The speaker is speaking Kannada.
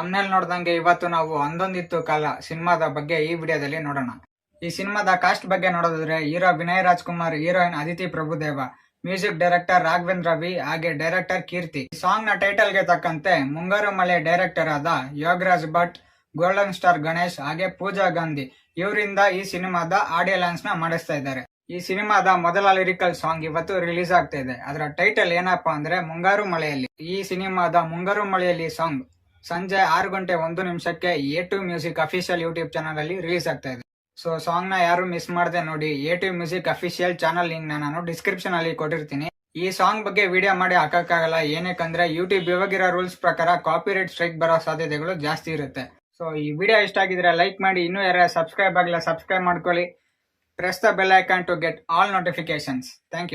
ತಮ್ನೇಲ್ ನೋಡ್ದಂಗೆ ಇವತ್ತು ನಾವು ಒಂದೊಂದಿತ್ತು ಕಾಲ ಸಿನಿಮಾದ ಬಗ್ಗೆ ಈ ವಿಡಿಯೋದಲ್ಲಿ ನೋಡೋಣ. ಈ ಸಿನಿಮಾದ ಕಾಸ್ಟ್ ಬಗ್ಗೆ ನೋಡೋದಾದ್ರೆ hero Vinay Rajkumar, heroine Aditi Prabhudeva, music director Raghavendra V ಹಾಗೆ ಡೈರೆಕ್ಟರ್ ಕೀರ್ತಿ. ಸಾಂಗ್ ನ ಟೈಟಲ್ ಗೆ ತಕ್ಕಂತೆ ಮುಂಗಾರು ಮಳೆ ಡೈರೆಕ್ಟರ್ ಆದ ಯೋಗರಾಜ್ ಭಟ್, ಗೋಲ್ಡನ್ ಸ್ಟಾರ್ ಗಣೇಶ್ ಹಾಗೆ ಪೂಜಾ ಗಾಂಧಿ ಇವರಿಂದ ಈ ಸಿನಿಮಾದ ಆಡಿಯೋ ಲಾಂಚ್ ನ ಮಾಡಿಸ್ತಾ ಇದ್ದಾರೆ. ಈ ಸಿನಿಮಾದ ಮೊದಲ ಲಿರಿಕಲ್ ಸಾಂಗ್ ಇವತ್ತು ರಿಲೀಸ್ ಆಗ್ತಾ ಇದೆ. ಅದರ ಟೈಟಲ್ ಏನಪ್ಪಾ ಅಂದ್ರೆ ಮುಂಗಾರು ಮಳೆಯಲ್ಲಿ. ಈ ಸಿನಿಮಾದ ಮುಂಗಾರು ಮಳೆಯಲ್ಲಿ ಸಾಂಗ್ ಸಂಜೆ 6:01 A2 music official YouTube channel ಅಲ್ಲಿ ರಿಲೀಸ್ ಆಗ್ತಾ ಇದೆ. ಸೊ ಸಾಂಗ್ ನ ಯಾರು ಮಿಸ್ ಮಾಡದೆ ನೋಡಿ. A2 music official channel link ನಾನು ಡಿಸ್ಕ್ರಿಪ್ಷನ್ ಅಲ್ಲಿ ಕೊಟ್ಟಿರ್ತೀನಿ. ಈ ಸಾಂಗ್ ಬಗ್ಗೆ ವಿಡಿಯೋ ಮಾಡಿ ಹಾಕಕ್ಕಾಗಲ್ಲ, ಏನಕ್ಕಂದ್ರೆ ಯೂಟ್ಯೂಬ್ ಇವಾಗಿರೋ ರೂಲ್ಸ್ ಪ್ರಕಾರ ಕಾಪಿರೈಟ್ ಸ್ಟ್ರೈಕ್ ಬರೋ ಸಾಧ್ಯತೆಗಳು ಜಾಸ್ತಿ ಇರುತ್ತೆ. ಸೊ ಈ ವಿಡಿಯೋ ಇಷ್ಟ ಆಗಿದ್ರೆ ಲೈಕ್ ಮಾಡಿ, ಇನ್ನೂ ಯಾರು ಸಬ್ಸ್ಕ್ರೈಬ್ ಆಗಿಲ್ಲ ಸಬ್ಸ್ಕ್ರೈಬ್ ಮಾಡ್ಕೊಳ್ಳಿ. Press the bell icon to get all notifications. Thank you.